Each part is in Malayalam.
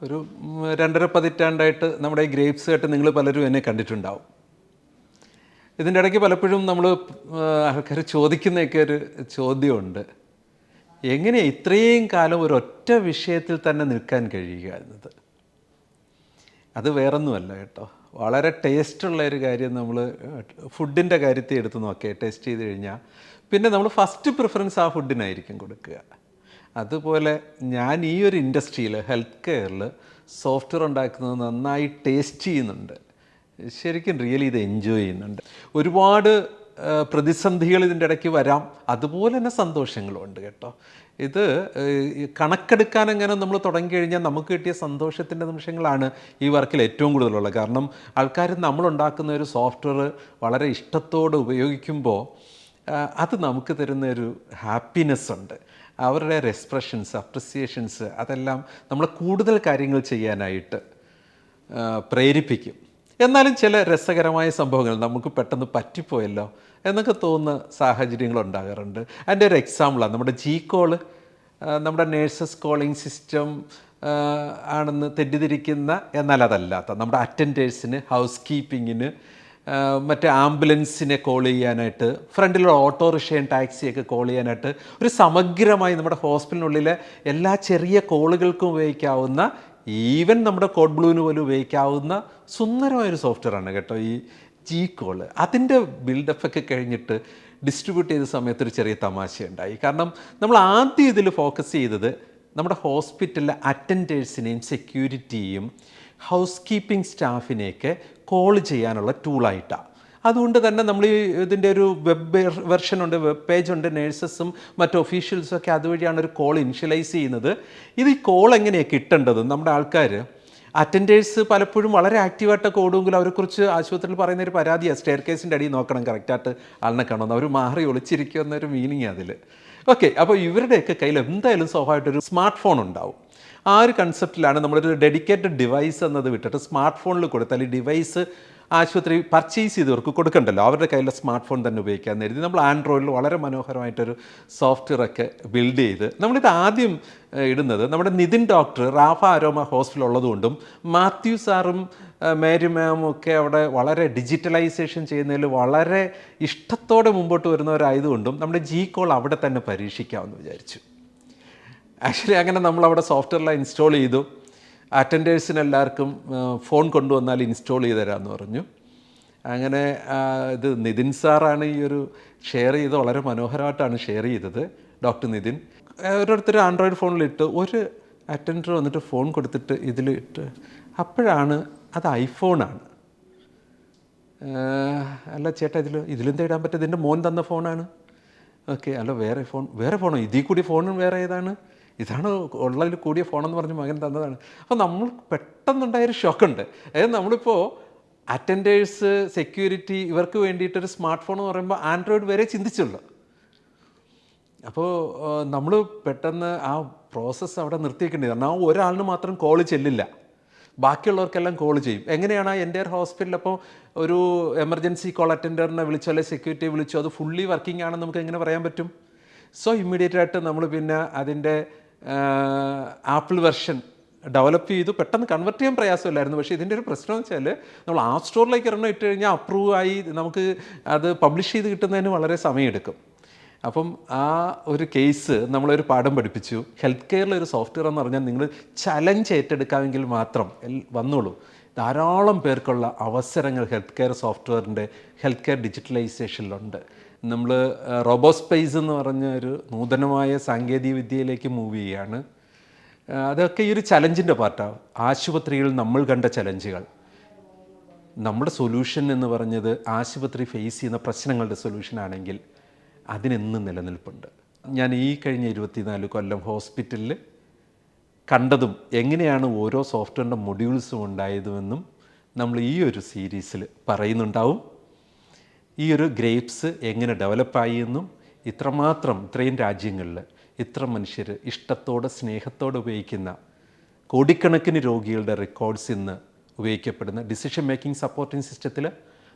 ഒരു 2.5 പതിറ്റാണ്ടായിട്ട് നമ്മുടെ ഈ ഗ്രേപ്സ് ആയിട്ട് നിങ്ങൾ പലരും എന്നെ കണ്ടിട്ടുണ്ടാവും. ഇതിൻ്റെ ഇടയ്ക്ക് പലപ്പോഴും നമ്മൾ ആൾക്കാർ ചോദിക്കുന്നതൊക്കെ ഒരു ചോദ്യമുണ്ട്, എങ്ങനെ ഇത്രയും കാലം ഒരൊറ്റ വിഷയത്തിൽ തന്നെ നിൽക്കാൻ കഴിയുക എന്നത്. അത് വേറൊന്നുമല്ല കേട്ടോ, വളരെ ടേസ്റ്റുള്ള ഒരു കാര്യം. നമ്മൾ ഫുഡിൻ്റെ കാര്യത്തിൽ എടുത്ത് നോക്കിയാൽ ടേസ്റ്റ് ചെയ്ത് കഴിഞ്ഞാൽ പിന്നെ നമ്മൾ ഫസ്റ്റ് പ്രിഫറൻസ് ആ ഫുഡിനായിരിക്കും കൊടുക്കുക. അതുപോലെ ഞാൻ ഈ ഒരു ഇൻഡസ്ട്രിയിൽ ഹെൽത്ത് കെയറിൽ സോഫ്റ്റ്വെയർ ഉണ്ടാക്കുന്നത് നന്നായി ടേസ്റ്റ് ചെയ്യുന്നുണ്ട്, ശരിക്കും റിയലി ഇത് എൻജോയ് ചെയ്യുന്നുണ്ട്. ഒരുപാട് പ്രതിസന്ധികൾ ഇതിൻ്റെ ഇടയ്ക്ക് വരാം, അതുപോലെ തന്നെ സന്തോഷങ്ങളും ഉണ്ട് കേട്ടോ. ഇത് കണക്കെടുക്കാൻ എങ്ങനെ നമ്മൾ തുടങ്ങി കഴിഞ്ഞാൽ നമുക്ക് കിട്ടിയ സന്തോഷത്തിൻ്റെ നിമിഷങ്ങളാണ് ഈ വർക്കിൽ ഏറ്റവും കൂടുതലുള്ളത്. കാരണം ആൾക്കാർ നമ്മളുണ്ടാക്കുന്ന ഒരു സോഫ്റ്റ്വെയർ വളരെ ഇഷ്ടത്തോടെ ഉപയോഗിക്കുമ്പോൾ അത് നമുക്ക് തരുന്ന ഒരു ഹാപ്പിനെസ് ഉണ്ട്. അവരുടെ എക്സ്പ്രഷൻസ്, അപ്രിസിയേഷൻസ് അതെല്ലാം നമ്മൾ കൂടുതൽ കാര്യങ്ങൾ ചെയ്യാനായിട്ട് പ്രേരിപ്പിക്കും. എന്നാലും ചില രസകരമായ സംഭവങ്ങൾ നമുക്ക് പെട്ടെന്ന് പറ്റിപ്പോയല്ലോ എന്നൊക്കെ തോന്നുന്ന സാഹചര്യങ്ങൾ ഉണ്ടാകാറുണ്ട്. അതിൻ്റെ ഒരു എക്സാമ്പിളാണ് നമ്മുടെ G-Call. നമ്മുടെ നേഴ്സസ് കോളിംഗ് സിസ്റ്റം ആണെന്ന് തെറ്റിദ്ധരിക്കുന്ന, എന്നാൽ അതല്ലാത്ത നമ്മുടെ അറ്റൻഡേഴ്സിന്, ഹൗസ് കീപ്പിങ്ങിന്, മറ്റേ ആംബുലൻസിനെ കോൾ ചെയ്യാനായിട്ട്, ഫ്രണ്ടിലുള്ള ഓട്ടോറിക്ഷയും ടാക്സിയൊക്കെ കോൾ ചെയ്യാനായിട്ട് ഒരു സമഗ്രമായി നമ്മുടെ ഹോസ്പിറ്റലിനുള്ളിലെ എല്ലാ ചെറിയ കോളുകൾക്കും ഉപയോഗിക്കാവുന്ന, ഈവൻ നമ്മുടെ കോഡ് ബ്ലൂവിന് പോലും ഉപയോഗിക്കാവുന്ന സുന്ദരമായൊരു സോഫ്റ്റ്വെയറാണ് കേട്ടോ ഈ G-Call. അതിൻ്റെ ബിൽഡപ്പൊക്കെ കഴിഞ്ഞിട്ട് ഡിസ്ട്രിബ്യൂട്ട് ചെയ്ത സമയത്ത് ഒരു ചെറിയ തമാശയുണ്ടായി. കാരണം നമ്മൾ ആദ്യം ഇതിൽ ഫോക്കസ് ചെയ്തത് നമ്മുടെ ഹോസ്പിറ്റലിലെ അറ്റൻഡേഴ്സിനെയും സെക്യൂരിറ്റിയും ഹൗസ് കീപ്പിംഗ് സ്റ്റാഫിനെയൊക്കെ കോൾ ചെയ്യാനുള്ള ടൂളായിട്ടാണ്. അതുകൊണ്ട് തന്നെ നമ്മൾ ഇതിൻ്റെ ഒരു വെബ് വെർഷനുണ്ട്, വെബ് പേജുണ്ട്. നേഴ്സസും മറ്റ് ഒഫീഷ്യൽസും ഒക്കെ അതുവഴിയാണ് ഒരു കോൾ ഇനിഷ്യലൈസ് ചെയ്യുന്നത്. ഇത് ഈ കോൾ എങ്ങനെയാണ് കിട്ടേണ്ടത്? നമ്മുടെ ആൾക്കാർ അറ്റൻഡേഴ്സ് പലപ്പോഴും വളരെ ആക്റ്റീവായിട്ടൊക്കെ ഓടുമെങ്കിലും അവരെക്കുറിച്ച് ആശുപത്രിയിൽ പറയുന്ന ഒരു പരാതിയാണ്, സ്റ്റെയർ കേസിൻ്റെ അടിയിൽ നോക്കണം കറക്റ്റായിട്ട് ആളിനെ കാണുമെന്ന്. അവർ മാറി ഒളിച്ചിരിക്കുക എന്നൊരു മീനിങ് അതിൽ. ഓക്കെ, അപ്പോൾ ഇവരുടെയൊക്കെ കയ്യിൽ എന്തായാലും സ്വാഭാവികമായിട്ടൊരു സ്മാർട്ട് ഫോൺ ഉണ്ടാവും. ആ ഒരു കൺസെപ്റ്റിലാണ് നമ്മളൊരു ഡെഡിക്കേറ്റഡ് ഡിവൈസ് എന്നത് വിട്ടിട്ട് സ്മാർട്ട് ഫോണിൽ കൊടുത്താൽ ഈ ഡിവൈസ് ആശുപത്രി പർച്ചേസ് ചെയ്തവർക്ക് കൊടുക്കണ്ടല്ലോ, അവരുടെ കയ്യിലെ സ്മാർട്ട് ഫോൺ തന്നെ ഉപയോഗിക്കാമെന്ന് കരുതി നമ്മൾ ആൻഡ്രോയിഡിൽ വളരെ മനോഹരമായിട്ടൊരു സോഫ്റ്റ്വെയറൊക്കെ ബിൽഡ് ചെയ്ത് നമ്മളിത് ആദ്യം ഇടുന്നത് നമ്മുടെ Nithin doctor Rafa Aroma hospital ഉള്ളതുകൊണ്ടും മാത്യു സാറും മേരി മാമും ഒക്കെ അവിടെ വളരെ ഡിജിറ്റലൈസേഷൻ ചെയ്യുന്നതിൽ വളരെ ഇഷ്ടത്തോടെ മുമ്പോട്ട് വരുന്നവരായതുകൊണ്ടും നമ്മുടെ G-Call അവിടെ തന്നെ പരീക്ഷിക്കാമെന്ന് വിചാരിച്ചു. ആക്ച്വലി അങ്ങനെ നമ്മളവിടെ സോഫ്റ്റ്വെയറിൽ ഇൻസ്റ്റാൾ ചെയ്തു. അറ്റൻഡേഴ്സിന് എല്ലാവർക്കും ഫോൺ കൊണ്ടുവന്നാൽ ഇൻസ്റ്റാൾ ചെയ്ത് തരാമെന്ന് പറഞ്ഞു. അങ്ങനെ ഇത് നിതിൻ സാറാണ് ഈ ഒരു ഷെയർ ചെയ്ത്, വളരെ മനോഹരമായിട്ടാണ് ഷെയർ ചെയ്തത് ഡോക്ടർ നിതിൻ. ഓരോരുത്തർ ആൻഡ്രോയിഡ് ഫോണിലിട്ട് ഒരു അറ്റൻഡർ വന്നിട്ട് ഫോൺ കൊടുത്തിട്ട് ഇതിലിട്ട്, അപ്പോഴാണ് അത് ഐഫോണാണ്. അല്ല ചേട്ടാ, ഇതിലെന്താ ഇടാൻ പറ്റും? ഇതിൻ്റെ മോൻ തന്ന ഫോണാണ്. ഓക്കെ, അല്ല വേറെ ഫോണോ? ഇതിൽ കൂടി ഫോണും വേറെ ഏതാണ്? ഇതാണ് ഉള്ളതിൽ കൂടിയ ഫോണെന്ന് പറഞ്ഞ് മകൻ തന്നതാണ്. അപ്പോൾ നമ്മൾ പെട്ടെന്നുണ്ടായൊരു ഷോക്കുണ്ട്. അതായത് നമ്മളിപ്പോൾ അറ്റൻഡേഴ്സ്, സെക്യൂരിറ്റി ഇവർക്ക് വേണ്ടിയിട്ടൊരു സ്മാർട്ട് ഫോൺ എന്ന് പറയുമ്പോൾ ആൻഡ്രോയിഡ് വരെ ചിന്തിച്ചുള്ളൂ. അപ്പോൾ നമ്മൾ പെട്ടെന്ന് ആ പ്രോസസ്സ് അവിടെ നിർത്തിയേക്കേണ്ടി വരണം. ആ ഒരാളിന് മാത്രം കോൾ ചെല്ലില്ല, ബാക്കിയുള്ളവർക്കെല്ലാം കോൾ ചെയ്യും. എങ്ങനെയാണ് എൻ്റെ ഹോസ്പിറ്റലിൽ അപ്പോൾ ഒരു എമർജൻസി കോൾ അറ്റൻഡറിനെ വിളിച്ചോ അല്ലെങ്കിൽ സെക്യൂരിറ്റിയെ വിളിച്ചോ അത് ഫുള്ളി വർക്കിംഗ് ആണെന്ന് നമുക്ക് എങ്ങനെ പറയാൻ പറ്റും? സോ ഇമ്മീഡിയറ്റായിട്ട് നമ്മൾ പിന്നെ അതിൻ്റെ ആപ്പിൾ വെർഷൻ ഡെവലപ്പ് ചെയ്തു. പെട്ടെന്ന് കൺവെർട്ട് ചെയ്യാൻ പ്രയാസമില്ലായിരുന്നു. പക്ഷേ ഇതിൻ്റെ ഒരു പ്രശ്നം എന്ന് വെച്ചാൽ നമ്മൾ ആപ്പ് സ്റ്റോറിലേക്ക് ഒരെണ്ണം ഇട്ട് കഴിഞ്ഞാൽ അപ്രൂവ് ആയി നമുക്ക് അത് പബ്ലിഷ് ചെയ്ത് കിട്ടുന്നതിന് വളരെ സമയമെടുക്കും. അപ്പം ആ ഒരു കേസ് നമ്മളൊരു പാഠം പഠിപ്പിച്ചു. ഹെൽത്ത് കെയറിലൊരു സോഫ്റ്റ്വെയർ എന്ന് പറഞ്ഞാൽ നിങ്ങൾ ചലഞ്ച് ഏറ്റെടുക്കാമെങ്കിൽ മാത്രം വന്നോളൂ. ധാരാളം പേർക്കുള്ള അവസരങ്ങൾ ഹെൽത്ത് കെയർ സോഫ്റ്റ്വെയറിൻ്റെ ഹെൽത്ത് കെയർ ഡിജിറ്റലൈസേഷനിലുണ്ട്. നമ്മൾ റോബോസ്പേസ് എന്ന് പറഞ്ഞ ഒരു നൂതനമായ സാങ്കേതിക വിദ്യയിലേക്ക് മൂവ് ചെയ്യുകയാണ്. അതൊക്കെ ഈ ഒരു ചലഞ്ചിൻ്റെ പാർട്ടാണ്. ആശുപത്രിയിൽ നമ്മൾ കണ്ട ചലഞ്ചുകൾ, നമ്മുടെ സൊല്യൂഷൻ എന്ന് പറഞ്ഞത് ആശുപത്രി ഫേസ് ചെയ്യുന്ന പ്രശ്നങ്ങളുടെ സൊല്യൂഷനാണെങ്കിൽ അതിനെന്നും നിലനിൽപ്പുണ്ട്. ഞാൻ ഈ കഴിഞ്ഞ 24 കൊല്ലം ഹോസ്പിറ്റലിൽ കണ്ടതും എങ്ങനെയാണ് ഓരോ സോഫ്റ്റ്വെയറിൻ്റെ മൊഡ്യൂൾസും ഉണ്ടായതുമെന്നും നമ്മൾ ഈ ഒരു സീരീസിൽ പറയുന്നുണ്ടാവും. ഈ ഒരു ഗ്രേപ്സ് എങ്ങനെ ഡെവലപ്പായി എന്നും ഇത്രയും രാജ്യങ്ങളിൽ ഇത്ര മനുഷ്യർ ഇഷ്ടത്തോടെ സ്നേഹത്തോടെ ഉപയോഗിക്കുന്ന കോടിക്കണക്കിന് രോഗികളുടെ റെക്കോർഡ്സ് ഇന്ന് ഉപയോഗിക്കപ്പെടുന്ന ഡിസിഷൻ മേക്കിംഗ് സപ്പോർട്ടിംഗ് സിസ്റ്റത്തിൽ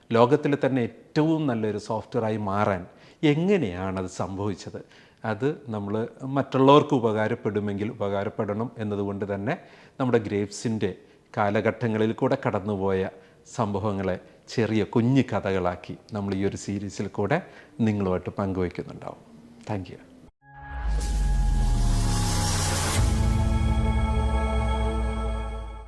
ലോകത്തിലെ തന്നെ ഏറ്റവും നല്ലൊരു സോഫ്റ്റ്വെയറായി മാറാൻ എങ്ങനെയാണത് സംഭവിച്ചത്, അത് നമ്മൾ മറ്റുള്ളവർക്ക് ഉപകാരപ്പെടുമെങ്കിൽ ഉപകാരപ്പെടണം എന്നതുകൊണ്ട് തന്നെ നമ്മുടെ ഗ്രേപ്സിൻ്റെ കാലഘട്ടങ്ങളിൽ കൂടെ കടന്നുപോയ സംഭവങ്ങളെ ചെറിയ കുഞ്ഞു കഥകളാക്കി നമ്മൾ ഈ ഒരു സീരീസിൽ കൂടെ നിങ്ങളുമായിട്ട് പങ്കുവയ്ക്കുന്നുണ്ടാവും. Thank you.